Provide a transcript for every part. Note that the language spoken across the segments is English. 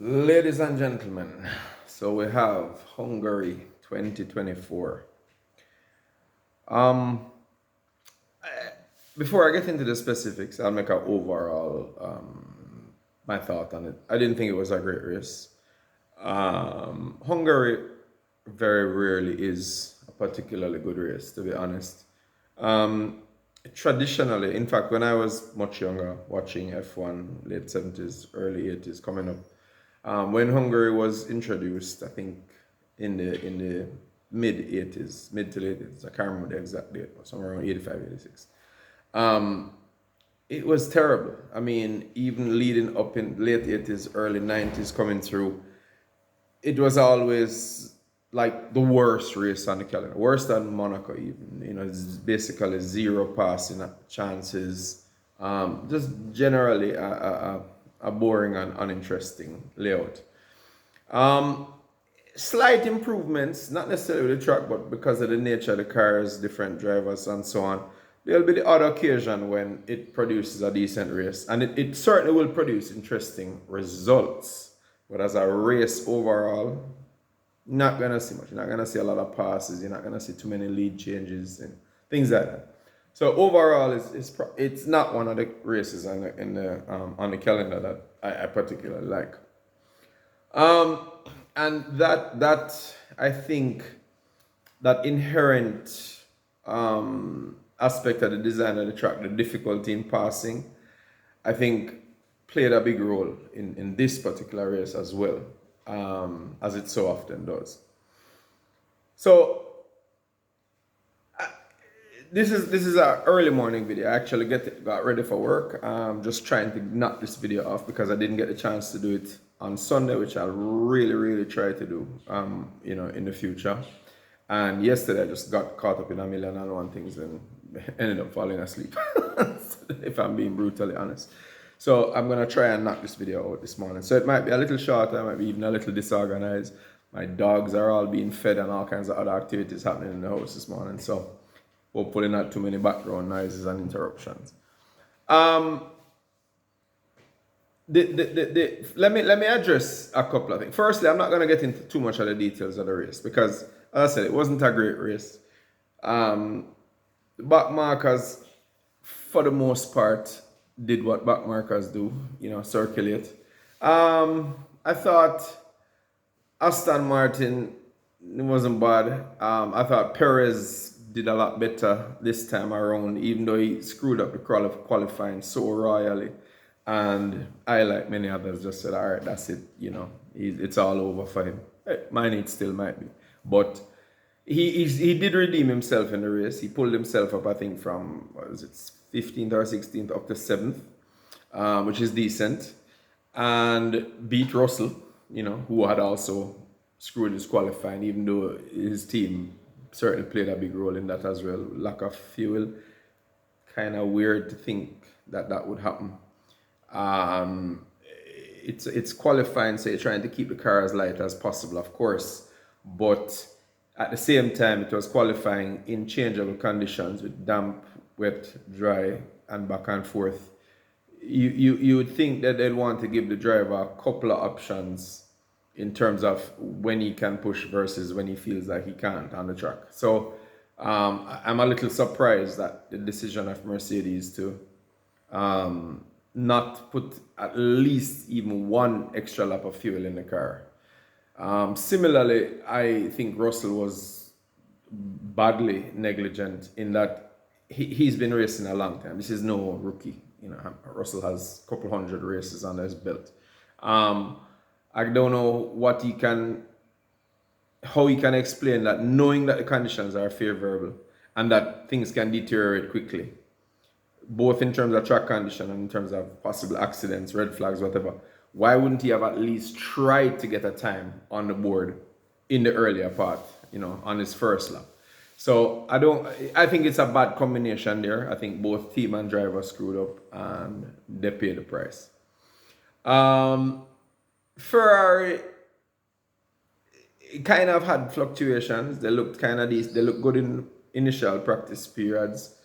Ladies and gentlemen, so we have Hungary 2024. Um, Before I get into the specifics, I'll make an overall my thought on it. I didn't think it was a great race. Hungary very rarely is a particularly good race, to be honest. Um, Traditionally, in fact, when I was much younger, watching F1, late 70s, early 80s, coming up, when Hungary was introduced, I think in the mid 80s, mid to late 80s, I can't remember the exact date, but somewhere around 85, 86. Um, it was terrible. I mean, even leading up in late 80s, early 90s, coming through, it was always like the worst race on the calendar, worse than Monaco even. It's basically zero passing chances. Just generally a boring and uninteresting layout. Um, Slight improvements, not necessarily with the track, but because of the nature of the cars, different drivers, and so on. There'll be the odd occasion when it produces a decent race, and it certainly will produce interesting results. But as a race overall, not gonna see much. You're not gonna see a lot of passes. You're not gonna see too many lead changes and things like that. So overall, it's not one of the races on the calendar that I particularly like. Um, and that I think that inherent aspect of the design of the track, the difficulty in passing, I think played a big role in this particular race as well, as it so often does. So this is an early morning video. I actually got ready for work. Just trying to knock this video off because I didn't get the chance to do it on Sunday, which I'll really try to do. In the future. And yesterday I just got caught up in a million and one things and ended up falling asleep. If I'm being brutally honest. So I'm gonna try and knock this video out this morning. So it might be a little shorter, it might be even a little disorganized. My dogs are all being fed and all kinds of other activities happening in the house this morning. So hopefully not too many background noises and interruptions. Um, let me address a couple of things. Firstly, I'm not going to get into too much of the details of the race because, as I said, it wasn't a great race. Backmarkers, for the most part, did what backmarkers do, circulate. I thought Aston Martin wasn't bad. I thought Perez did a lot better this time around, even though he screwed up the qualifying so royally. And I, like many others, just said, all right, that's it. It's all over for him. Mine, it still might be. But he did redeem himself in the race. He pulled himself up, I think, from, what was it, 15th or 16th up to 7th, which is decent. And beat Russell, who had also screwed his qualifying, even though his team certainly played a big role in that as well. Lack of fuel, kind of weird to think that would happen. It's qualifying, so you're trying to keep the car as light as possible, of course, but at the same time, it was qualifying in changeable conditions with damp, wet, dry, and back and forth. You would think that they'd want to give the driver a couple of options in terms of when he can push versus when he feels like he can't on the track. So I'm a little surprised that the decision of Mercedes to not put at least even one extra lap of fuel in the car. Similarly, I think Russell was badly negligent in that he's been racing a long time. This is no rookie. Russell has a couple hundred races under his belt. I don't know how he can explain that, knowing that the conditions are favorable and that things can deteriorate quickly, both in terms of track condition and in terms of possible accidents, red flags, whatever. Why wouldn't he have at least tried to get a time on the board in the earlier part, on his first lap? So I think it's a bad combination there. I think both team and driver screwed up and they paid the price. Ferrari kind of had fluctuations. They looked kind of decent. They looked good in initial practice periods,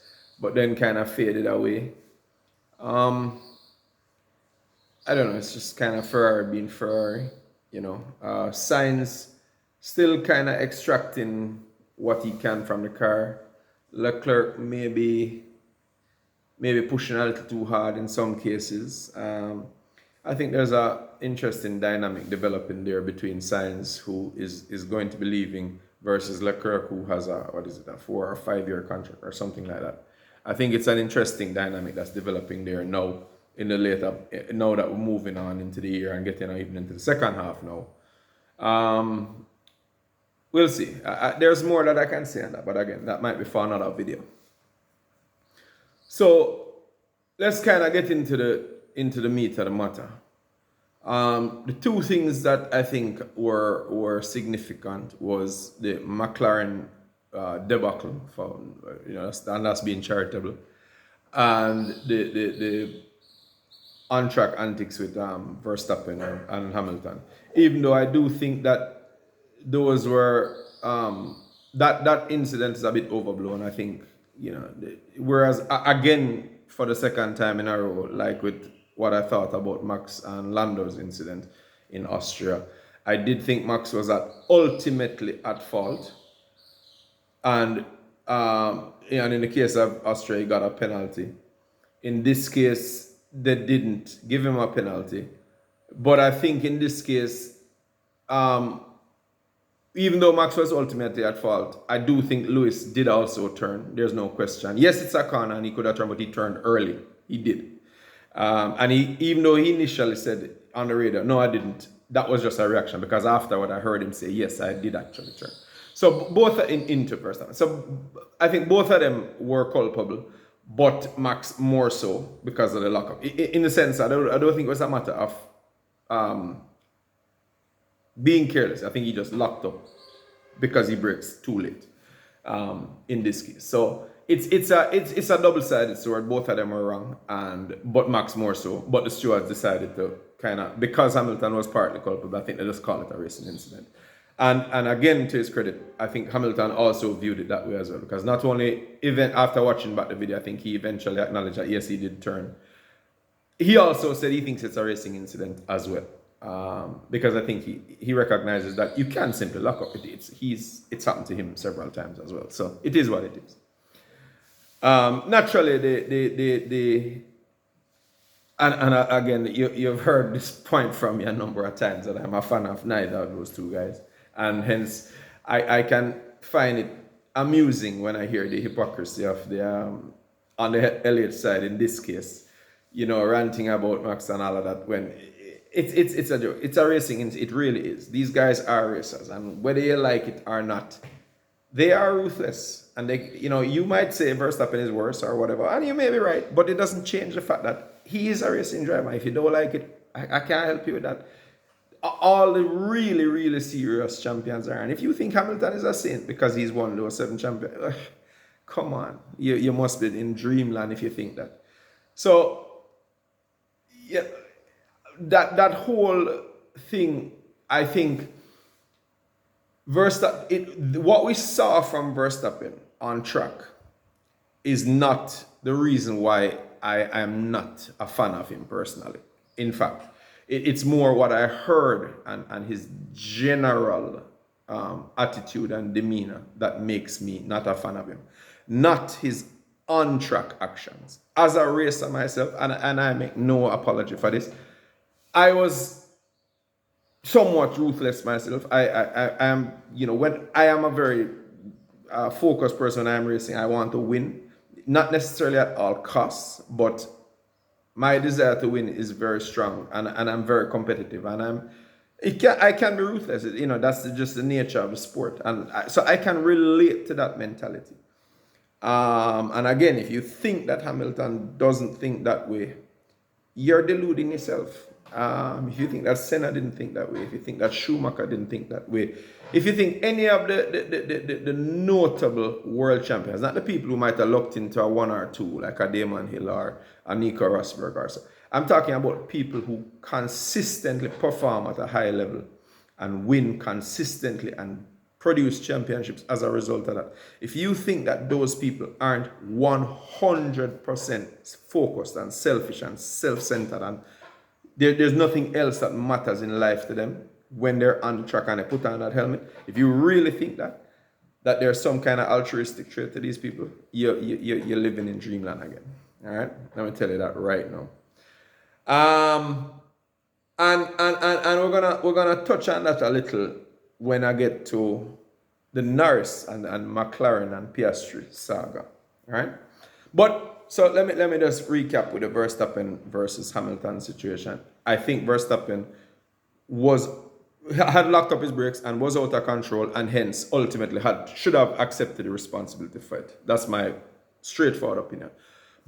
but then kind of faded away. I don't know. It's just kind of Ferrari being Ferrari, you know. Sainz still kind of extracting what he can from the car. Leclerc maybe pushing a little too hard in some cases. I think there's a interesting dynamic developing there between Sainz, who is going to be leaving, versus Leclerc, who has a 4 or 5 year contract or something like that. I think it's an interesting dynamic that's developing there now in the later, now that we're moving on into the year and getting even into the second half now. Um, we'll see. There's more that I can say on that, but again, that might be for another video. So let's kind of get into the meat of the matter. The two things that I think were significant was the McLaren debacle, for and that's being charitable, and the on track antics with Verstappen and Hamilton. Even though I do think that those were that incident is a bit overblown. I think whereas again for the second time in a row, like with what I thought about Max and Lando's incident in Austria, I did think Max was ultimately at fault, and in the case of Austria, he got a penalty. In this case, they didn't give him a penalty, but I think in this case, even though Max was ultimately at fault, I do think Lewis did also turn. There's no question. Yes, it's a corner and he could have turned, but he turned early. He did. And even though he initially said on the radio, no, I didn't, that was just a reaction, because afterward I heard him say, yes, I did actually turn. So both into Verstappen. So I think both of them were culpable, but Max more so because of the lockup. In the sense, I don't think it was a matter of being careless. I think he just locked up because he brakes too late in this case. So it's a double-sided sword. Both of them were wrong, but Max more so. But the stewards decided to kind of, because Hamilton was partly culpable, I think they just call it a racing incident. And again, to his credit, I think Hamilton also viewed it that way as well, because not only even after watching back the video, I think he eventually acknowledged that yes, he did turn. He also said he thinks it's a racing incident as well. Because I think he recognizes that you can simply lock up. It's happened to him several times as well. So it is what it is. Naturally, again, you've heard this point from me a number of times that I'm a fan of neither of those two guys, and hence I can find it amusing when I hear the hypocrisy of the on the Elliott side in this case, ranting about Max and all of that when. It's a joke. It's a racing. It really is. These guys are racers, and whether you like it or not, they are ruthless. And you might say Verstappen is worse or whatever, and you may be right, but it doesn't change the fact that he is a racing driver. If you don't like it, I can't help you with that. All the really, really serious champions are, and if you think Hamilton is a saint because he's won those 7 champions, come on, you must be in dreamland if you think that. So, yeah. That whole thing, I think, what we saw from Verstappen on track is not the reason why I am not a fan of him personally. In fact, it's more what I heard and his general attitude and demeanor that makes me not a fan of him, not his on-track actions. As a racer myself, and I make no apology for this, I was somewhat ruthless myself. I am, when I am a very focused person when I'm racing, I want to win. Not necessarily at all costs, but my desire to win is very strong, and I'm very competitive, and I can be ruthless. That's just the nature of the sport, and so I can relate to that mentality. And again, if you think that Hamilton doesn't think that way, you're deluding yourself. If you think that Senna didn't think that way, if you think that Schumacher didn't think that way, if you think any of the notable world champions, not the people who might have looked into a 1 or 2, like a Damon Hill or a Nico Rosberg or so, I'm talking about people who consistently perform at a high level and win consistently and produce championships as a result of that. If you think that those people aren't 100% focused and selfish and self-centered and There's nothing else that matters in life to them when they're on the track and they put on that helmet. If you really think that there's some kind of altruistic trait to these people, you're living in dreamland again. All right, let me tell you that right now. Um, and we're gonna touch on that a little when I get to the Norris and McLaren and Piastri saga. All right, but so let me just recap with the Verstappen versus Hamilton situation. I think Verstappen was had locked up his brakes and was out of control, and hence ultimately should have accepted the responsibility for it. That's my straightforward opinion.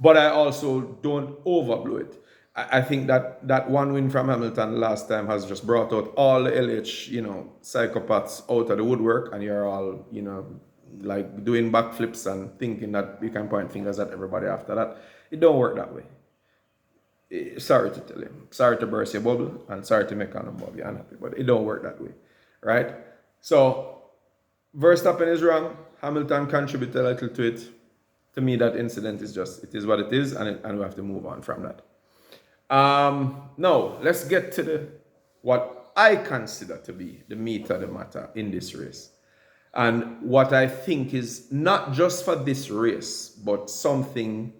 But I also don't overblow it. I think that one win from Hamilton last time has just brought out all the LH, psychopaths out of the woodwork, and you're all, like doing backflips and thinking that you can point fingers at everybody after that. It don't work that way. Sorry to tell you, sorry to burst your bubble, and sorry to make an unhappy, but it don't work that way, right? So Verstappen is wrong. Hamilton contributed a little to it. To me, that incident is just, it is what it is, and we have to move on from that. Now, let's get to what I consider to be the meat of the matter in this race. And what I think is not just for this race, but something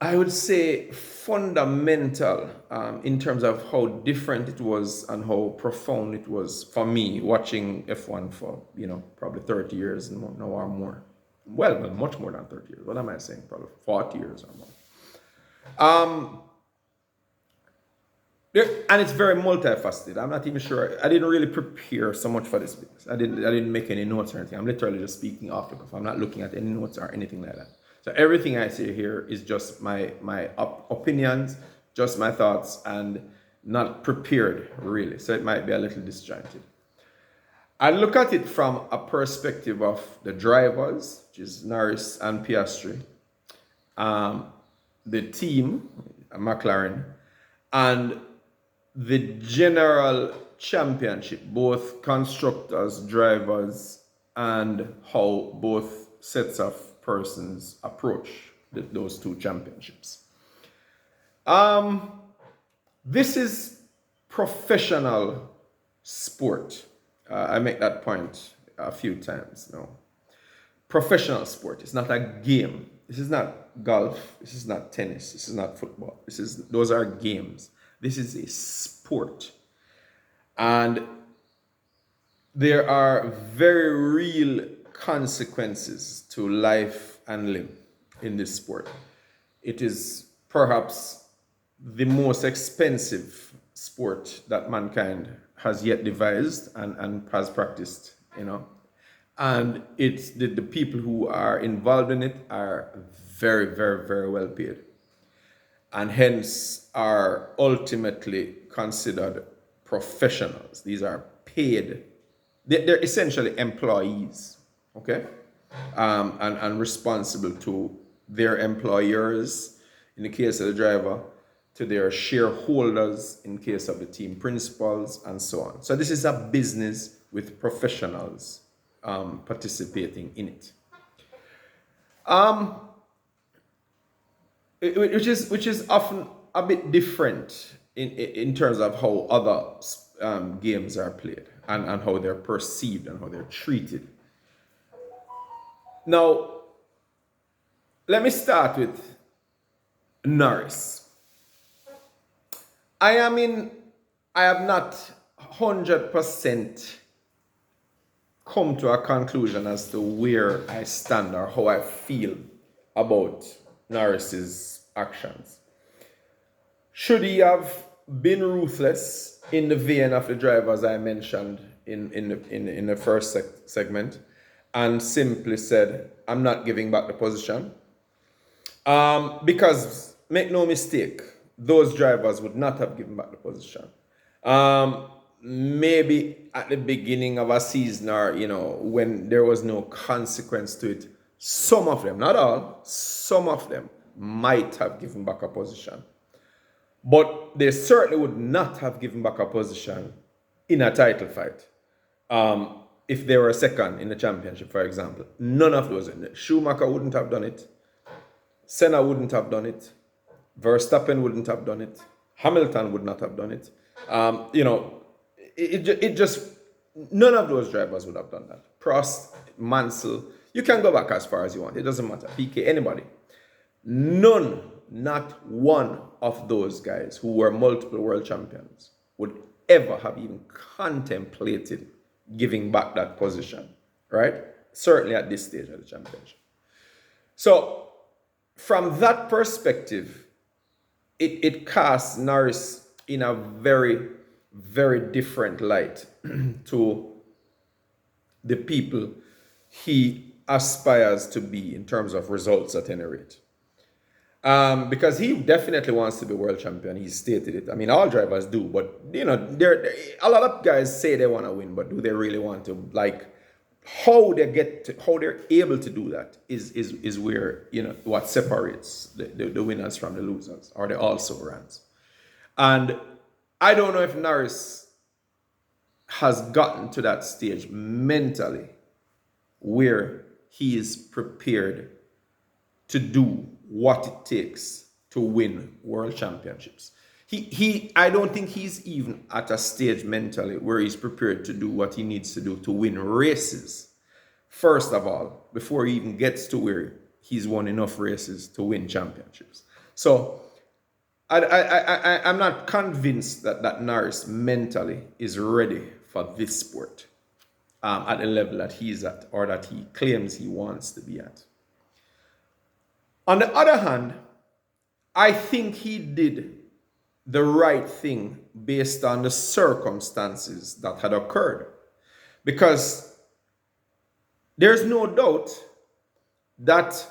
I would say fundamental in terms of how different it was and how profound it was for me watching F1 for, probably 30 years now or more. Well, much more than 30 years. What am I saying? Probably 40 years or more. And it's very multifaceted. I'm not even sure. I didn't really prepare so much for this business. I didn't make any notes or anything. I'm literally just speaking off the cuff. I'm not looking at any notes or anything like that. So everything I say here is just my opinions, just my thoughts, and not prepared really. So it might be a little disjointed. I look at it from a perspective of the drivers, which is Norris and Piastri, the team, McLaren, and the general championship, both constructors, drivers, and how both sets of persons approach those two championships. This is professional sport. I make that point a few times now. Professional sport. It's not a game. This is not golf. This is not tennis. This is not football. Those are games. This is a sport. And there are very real consequences to life and limb in this sport. It is perhaps the most expensive sport that mankind has yet devised and has practiced, And it's the people who are involved in it are very, very, very well paid, and hence are ultimately considered professionals. These are paid. They're essentially employees, okay? And responsible to their employers, in the case of the driver, to their shareholders, in case of the team principals, and so on. So this is a business with professionals participating in it. Which is often a bit different in terms of how other games are played and how they're perceived and how they're treated. Now, let me start with Norris. I have not 100% come to a conclusion as to where I stand or how I feel about Norris's actions. Should he have been ruthless in the vein of the drivers I mentioned in the first segment and simply said, I'm not giving back the position? Because, make no mistake, those drivers would not have given back the position. Maybe at the beginning of a season or, when there was no consequence to it, some of them, not all, some of them might have given back a position. But they certainly would not have given back a position in a title fight. If they were second in the championship, for example. None of those. Schumacher wouldn't have done it. Senna wouldn't have done it. Verstappen wouldn't have done it. Hamilton would not have done it. You know, it just, none of those drivers would have done that. Prost, Mansell, you can go back as far as you want. It doesn't matter. PK, anybody. None, not one of those guys who were multiple world champions would ever have even contemplated giving back that position, right? Certainly at this stage of the championship. So, from that perspective, it casts Norris in a very, very different light to the people he aspires to be in terms of results at any rate. Because he definitely wants to be world champion. He stated it. I mean, all drivers do, but you know, a lot of guys say they want to win, but do they really want to? Like, how they're able to do that is where, you know, what separates the winners from the losers, or the also rans. And I don't know if Norris has gotten to that stage mentally where he is prepared to do what it takes to win world championships. I don't think he's even at a stage mentally where he's prepared to do what he needs to do to win races. First of all, before he even gets to where he's won enough races to win championships. So I'm not convinced that Norris mentally is ready for this sport at the level that he's at, or that he claims he wants to be at. On the other hand, I think he did the right thing based on the circumstances that had occurred. Because there's no doubt that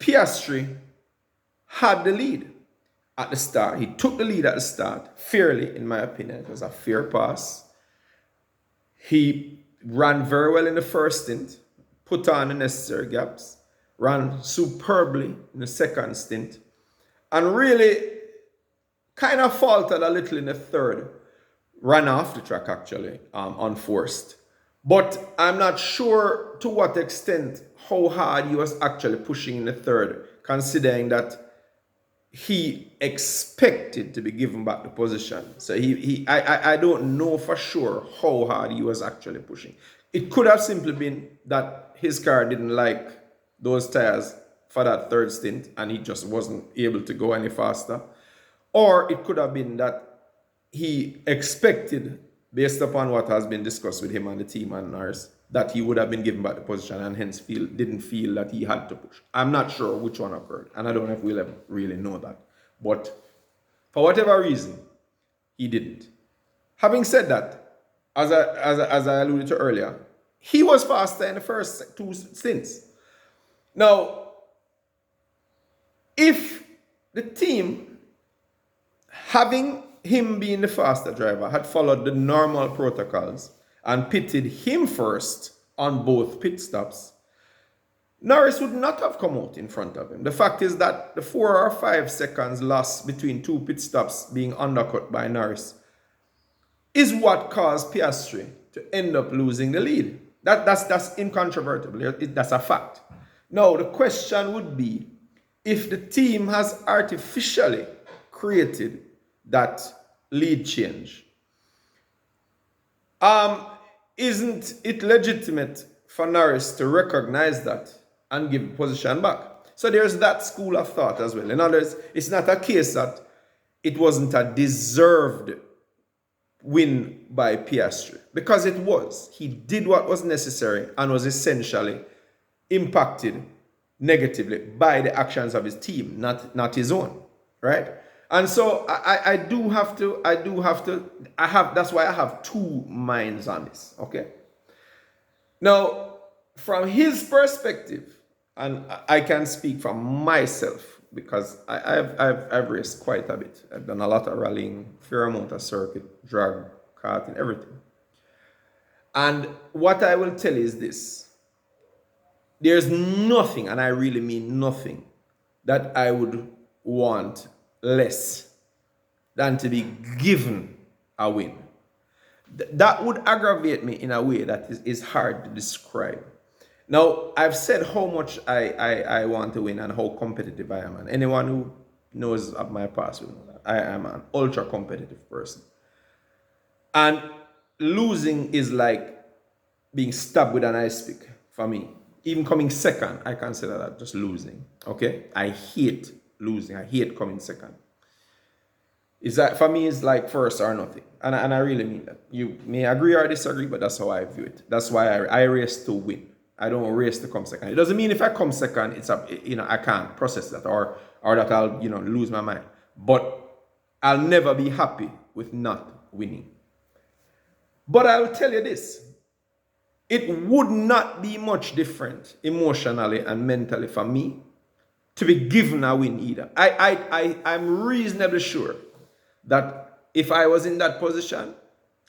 Piastri had the lead at the start. He took the lead at the start, fairly, in my opinion. It was a fair pass. He ran very well in the first stint, put on the necessary gaps, ran superbly in the second stint, and really kind of faltered a little in the third. Ran off the track, actually, unforced. But I'm not sure to what extent, how hard he was actually pushing in the third, considering that he expected to be given back the position. So I don't know for sure how hard he was actually pushing. It could have simply been that his car didn't like those tires for that third stint and he just wasn't able to go any faster. Or it could have been that he expected, based upon what has been discussed with him and the team and Norris, that he would have been given back the position and hence didn't feel that he had to push. I'm not sure which one occurred, and I don't know if we'll ever really know that. But for whatever reason, he didn't. Having said that, as I alluded to earlier, he was faster in the first two stints. Now, if the team, having him being the faster driver, had followed the normal protocols and pitted him first on both pit stops, Norris would not have come out in front of him. The fact is that the 4 or 5 seconds lost between two pit stops being undercut by Norris is what caused Piastri to end up losing the lead. That's incontrovertible. That's a fact. Now, the question would be, if the team has artificially created that lead change, isn't it legitimate for Norris to recognize that and give position back? So there's that school of thought as well. In other words, it's not a case that it wasn't a deserved win by Piastri, because it was. He did what was necessary and was essentially impacted negatively by the actions of his team, not his own, right? And so that's why I have two minds on this, okay? Now, from his perspective, and I can speak from myself because I've raced quite a bit. I've done a lot of rallying, fair amount of circuit, drag, karting, everything. And what I will tell you is this. There's nothing, and I really mean nothing, that I would want less than to be given a win. That would aggravate me in a way that is hard to describe. Now, I've said how much I want to win and how competitive I am. And anyone who knows of my past. I am an ultra competitive person. And losing is like being stabbed with an ice pick for me. Even coming second, I consider that just losing. Okay? I hate losing. I hate coming second. Is that for me? It's like first or nothing, and I really mean that. You may agree or disagree, but that's how I view it. That's why I race to win. I don't race to come second. It doesn't mean if I come second, I can't process that or that I'll lose my mind. But I'll never be happy with not winning. But I'll tell you this: it would not be much different emotionally and mentally for me to be given a win either. I'm reasonably sure that if I was in that position,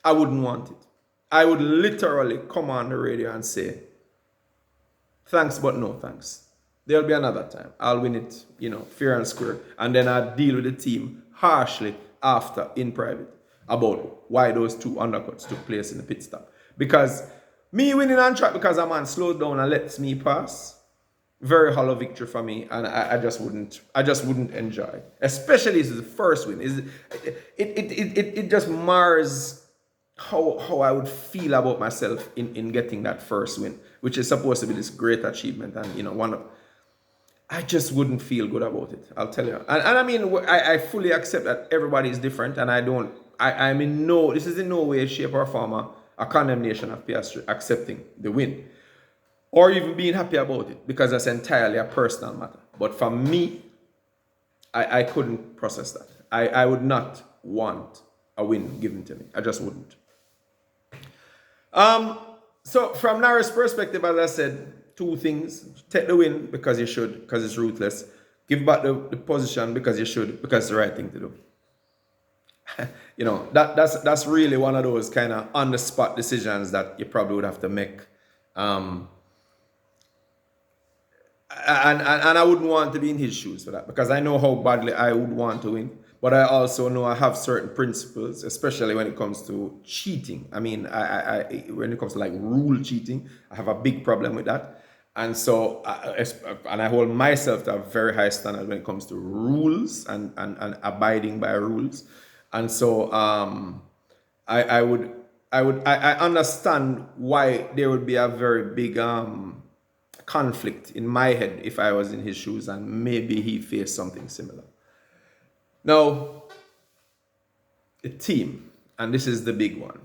I wouldn't want it. I would literally come on the radio and say, thanks, but no thanks. There'll be another time. I'll win it, fair and square. And then I'll deal with the team harshly after in private about why those two undercuts took place in the pit stop. Because me winning on track because a man slows down and lets me pass, very hollow victory for me, and I just wouldn't enjoy it. Especially this is the first win. It just mars how I would feel about myself in getting that first win, which is supposed to be this great achievement, and I just wouldn't feel good about it. I'll tell you. And I mean, I fully accept that everybody is different, and this is in no way, shape, or form a condemnation of Piastri accepting the win, or even being happy about it, because that's entirely a personal matter. But for me, I couldn't process that. I would not want a win given to me. I just wouldn't. So from Norris' perspective, as I said, two things: take the win because you should, because it's ruthless; give back the position because you should, because it's the right thing to do. That's really one of those kind of on the spot decisions that you probably would have to make. And I wouldn't want to be in his shoes for that, because I know how badly I would want to win. But I also know I have certain principles, especially when it comes to cheating. I mean, when it comes to like rule cheating, I have a big problem with that. And so, and I hold myself to a very high standard when it comes to rules and abiding by rules. And so, I understand why there would be a very big conflict in my head if I was in his shoes and maybe he faced something similar. Now, the team, and this is the big one.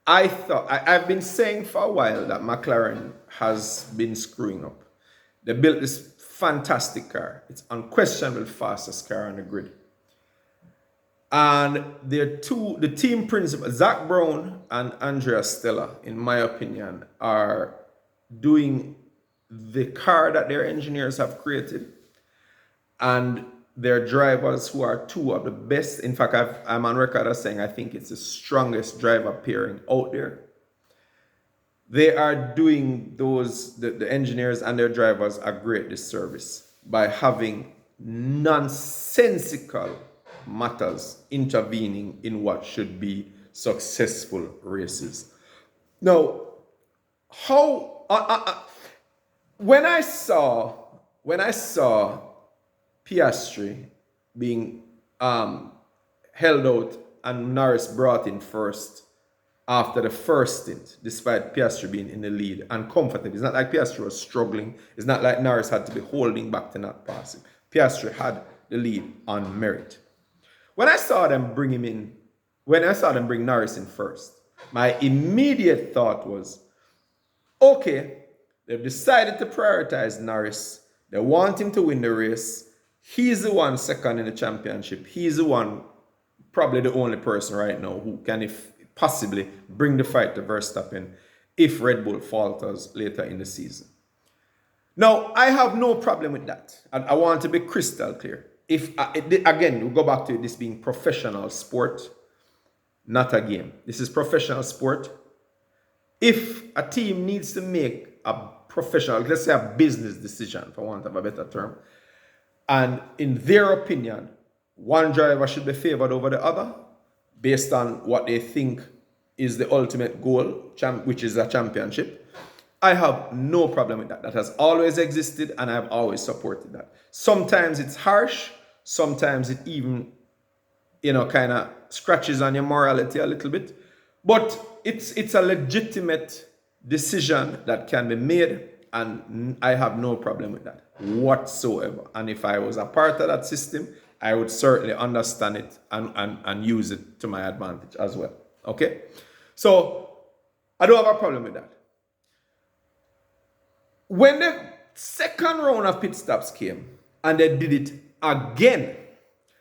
I've been saying for a while that McLaren has been screwing up. They built this fantastic car. It's unquestionably fastest car on the grid. And the team principal, Zach Brown and Andrea Stella, in my opinion, are doing the car that their engineers have created, and their drivers, who are two of the best. In fact, I'm on record as saying I think it's the strongest driver pairing out there. They are doing the engineers and their drivers a great disservice by having nonsensical matters intervening in what should be successful races. Now, when I saw Piastri being held out and Norris brought in first after the first stint, despite Piastri being in the lead and comfortable. It's not like Piastri was struggling. It's not like Norris had to be holding back to not pass him. Piastri had the lead on merit. When I saw them bring Norris in first, my immediate thought was, okay, they've decided to prioritize Norris. They want him to win the race. He's the one second in the championship. He's the one, probably the only person right now who can possibly bring the fight to Verstappen if Red Bull falters later in the season. Now, I have no problem with that. And I want to be crystal clear. Again, we go back to this being professional sport, not a game. This is professional sport. If a team needs to make a professional, let's say a business decision, for want of a better term, and in their opinion, one driver should be favored over the other based on what they think is the ultimate goal, which is a championship, I have no problem with that. That has always existed, and I've always supported that. Sometimes it's harsh. Sometimes it even, kind of scratches on your morality a little bit. But it's a legitimate decision that can be made, and I have no problem with that whatsoever. And if I was a part of that system, I would certainly understand it and use it to my advantage as well. Okay? So I don't have a problem with that. When the second round of pit stops came and they did it again,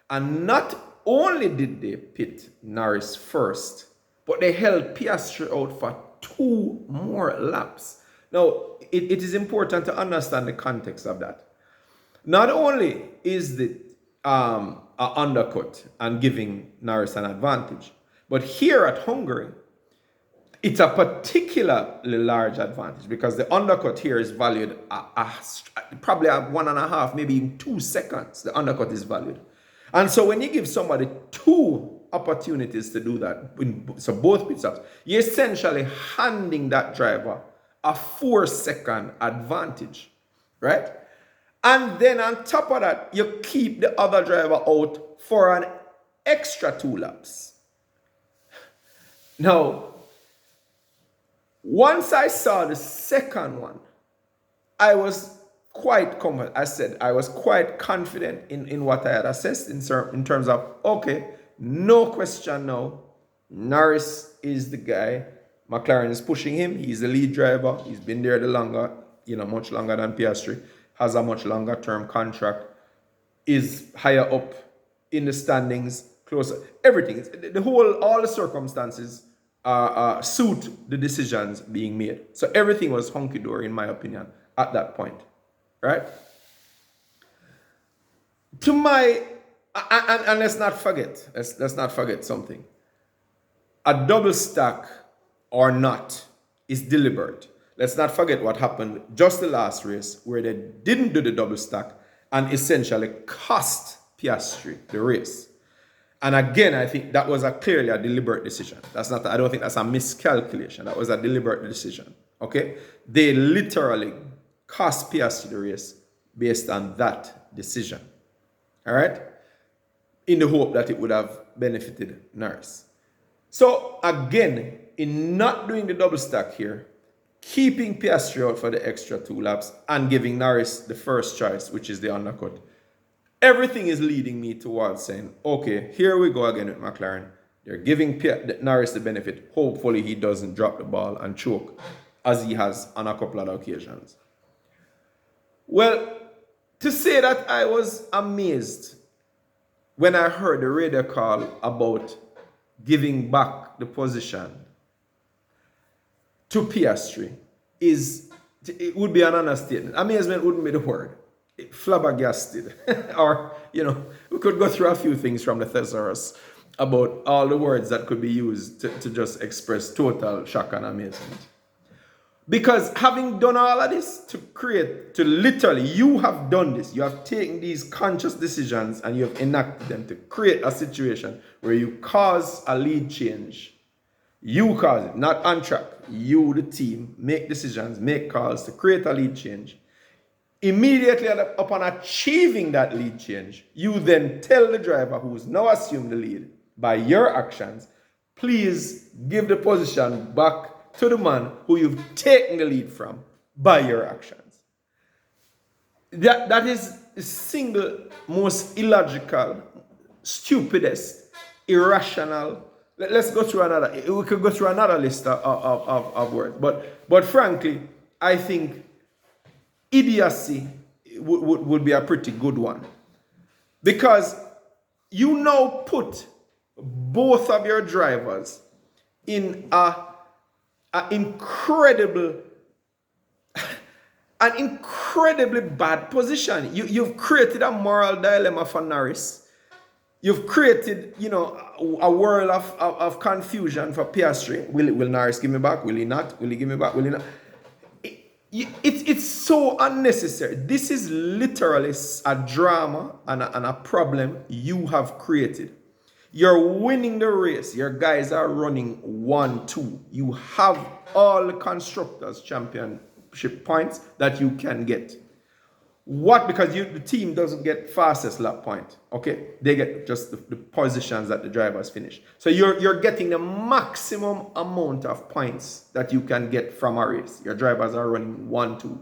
and not only did they pit Norris first, but they held Piastri out for 2 more laps. Now, it is important to understand the context of that. Not only is it an undercut and giving Norris an advantage, but here at Hungary, it's a particularly large advantage because the undercut here is valued probably at 1.5, maybe in 2 seconds. The undercut is valued. And so when you give somebody 2 opportunities to do that, so both pit stops, you're essentially handing that driver a 4-second advantage, right? And then on top of that, you keep the other driver out for an extra 2 laps. Now, once I saw the second one, I was quite confident. I said I was quite confident in what I had assessed in terms of, okay, no question now, Norris is the guy. McLaren is pushing him. He's the lead driver. He's been there the longer, much longer than Piastri. Has a much longer term contract. Is higher up in the standings, closer. Everything. All the circumstances suit the decisions being made. So everything was hunky-dory, in my opinion, at that point, right? And let's not forget something. A double stack or not is deliberate. Let's not forget what happened just the last race where they didn't do the double stack and essentially cost Piastri the race. And again, I think that was clearly a deliberate decision. I don't think that's a miscalculation. That was a deliberate decision. Okay? They literally cost Piastri the race based on that decision. All right? In the hope that it would have benefited Norris. So again, in not doing the double stack here, keeping Piastri out for the extra 2 laps and giving Norris the first choice, which is the undercut, everything is leading me towards saying, okay, here we go again with McLaren. They're giving Norris the benefit. Hopefully he doesn't drop the ball and choke, as he has on a couple of occasions. Well, to say that I was amazed when I heard the radio call about giving back the position to Piastri it would be an understatement. Amazement wouldn't be the word. Flabbergasted. Or, we could go through a few things from the thesaurus about all the words that could be used to just express total shock and amazement. Because having done all of this you have done this. You have taken these conscious decisions and you have enacted them to create a situation where you cause a lead change. You cause it, not on track. You, the team, make decisions, make calls to create a lead change. Immediately upon achieving that lead change, you then tell the driver who's now assumed the lead by your actions, please give the position back to the man who you've taken the lead from by your actions. That is the single most illogical, stupidest, irrational. Let's go through another. We could go through another list of words. But frankly, I think idiocy would be a pretty good one. Because you now put both of your drivers in an incredibly bad position. You've created a moral dilemma for Norris. You've created, a world of confusion for Piastri. Will Norris give me back? Will he not? Will he give me back? Will he not? It's so unnecessary. This is literally a drama and a problem you have created. You're winning the race. Your guys are running 1-2. You have all the Constructors' Champion championship points that you can get. What? Because the team doesn't get fastest lap point. Okay, they get just the positions that the drivers finish. So you're getting the maximum amount of points that you can get from a race. Your drivers are running 1-2.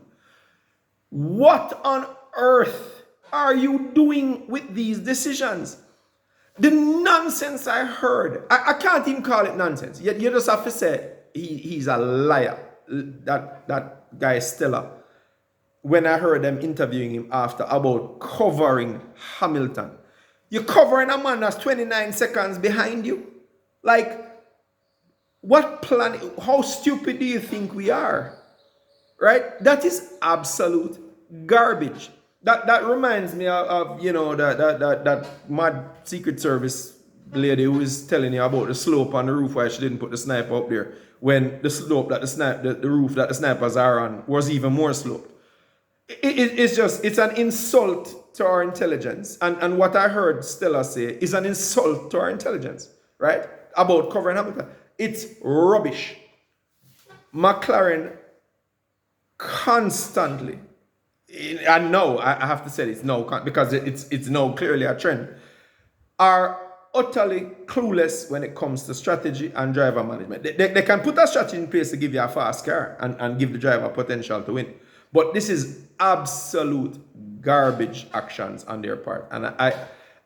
What on earth are you doing with these decisions? The nonsense I heard, I can't even call it nonsense. You just have to say he's a liar. That guy Stella. When I heard them interviewing him after about covering Hamilton. You're covering a man that's 29 seconds behind you. Like, what plan? How stupid do you think we are? Right? That is absolute garbage. That reminds me of that mad Secret Service lady who was telling you about the slope on the roof, why she didn't put the sniper up there when the slope that the roof that the snipers are on was even more sloped. It's an insult to our intelligence. And what I heard Stella say is an insult to our intelligence, right? About covering Hamilton. It's rubbish. McLaren constantly, and no, I have to say it's no, because it's now clearly a trend, are utterly clueless when it comes to strategy and driver management. They can put a strategy in place to give you a fast car and give the driver potential to win. But this is absolute garbage actions on their part. And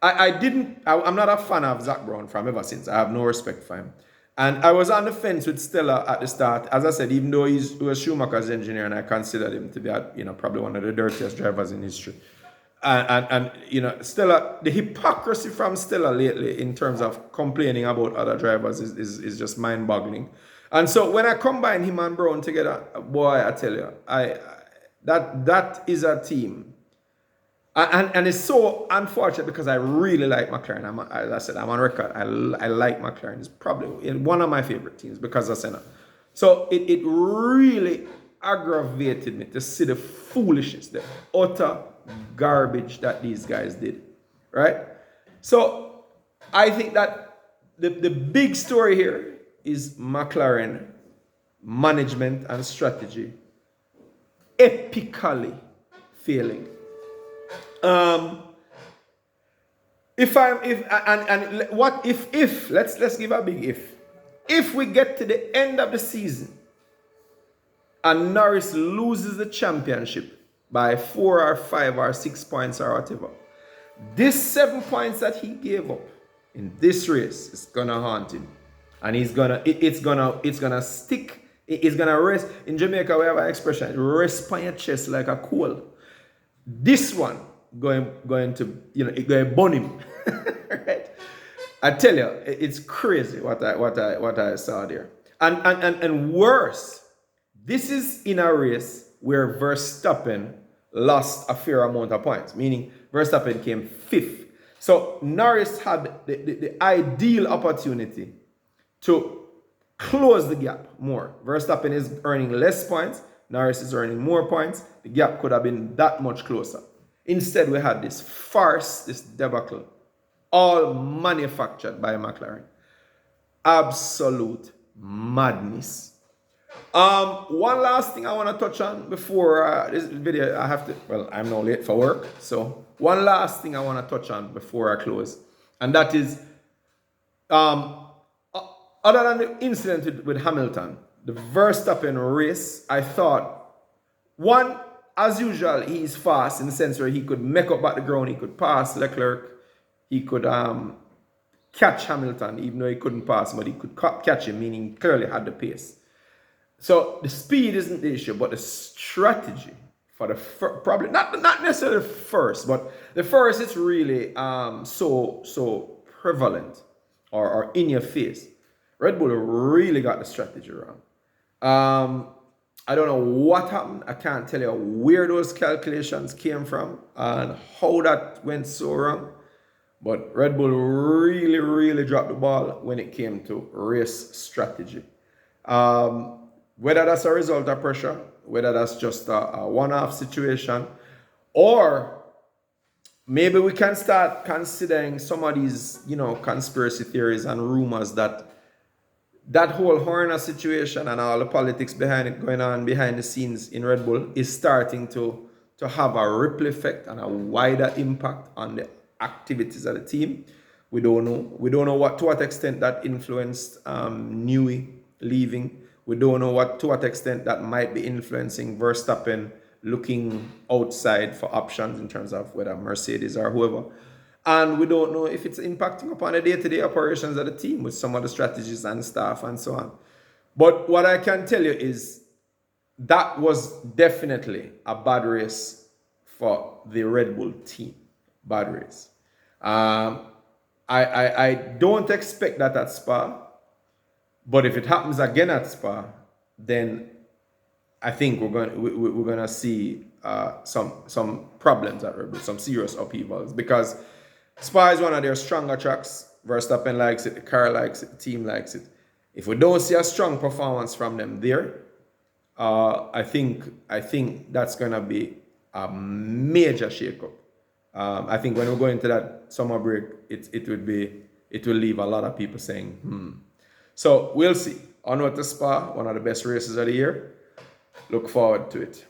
I'm not a fan of Zach Brown from ever since. I have no respect for him. And I was on the fence with Stella at the start. As I said, even though he was Schumacher's engineer, and I considered him to be, probably one of the dirtiest drivers in history. And Stella, the hypocrisy from Stella lately in terms of complaining about other drivers is just mind-boggling. And so when I combine him and Brown together, boy, I tell you, that is a team. And it's so unfortunate because I really like McLaren. As I said, I'm on record. I like McLaren. It's probably one of my favorite teams because of Senna. So it really aggravated me to see the foolishness, the utter garbage that these guys did. Right? So I think that the big story here is McLaren management and strategy epically failing. Let's give a big if. If we get to the end of the season and Norris loses the championship by 4 or 5 or 6 points or whatever, this 7 points that he gave up in this race is gonna haunt him. And it's gonna stick. It's gonna rest. In Jamaica, we have an expression: rest on your chest like a coal. This one going to burn him. Right? I tell you, it's crazy what I saw there. And worse, this is in a race where Verstappen lost a fair amount of points, meaning Verstappen came 5th. So Norris had the ideal opportunity to close the gap more. Verstappen is earning less points. Norris is earning more points. The gap could have been that much closer. Instead, we had this farce, this debacle, all manufactured by McLaren. Absolute madness. One last thing I want to touch on before this video, I'm now late for work. So one last thing I want to touch on before I close. And that is, other than the incident with Hamilton, the Verstappen race, I thought, one, as usual, he's fast in the sense where he could make up at the ground, he could pass Leclerc, he could catch Hamilton, even though he couldn't pass him, but he could catch him, meaning he clearly had the pace. So the speed isn't the issue, but the strategy for the probably not necessarily the first, but the first is really so prevalent or in your face. Red Bull really got the strategy wrong. I don't know what happened. I can't tell you where those calculations came from and how that went so wrong. But Red Bull really, really dropped the ball when it came to race strategy. Whether that's a result of pressure, whether that's just a one-off situation, or maybe we can start considering some of these, conspiracy theories and rumors that that whole Horner situation and all the politics behind it going on behind the scenes in Red Bull is starting to have a ripple effect and a wider impact on the activities of the team. We don't know. We don't know to what extent that influenced Newey leaving. We don't know to what extent that might be influencing Verstappen looking outside for options in terms of whether Mercedes or whoever. And we don't know if it's impacting upon the day-to-day operations of the team with some of the strategies and staff and so on. But what I can tell you is that was definitely a bad race for the Red Bull team. Bad race. I don't expect that at Spa, but if it happens again at Spa, then I think we're gonna see some problems at Red Bull, some serious upheavals, because Spa is one of their stronger tracks. Verstappen likes it, the car likes it, the team likes it. If we don't see a strong performance from them there, I think that's gonna be a major shakeup. I think when we go into that summer break, it will leave a lot of people saying, So we'll see. Onward to Spa, one of the best races of the year. Look forward to it.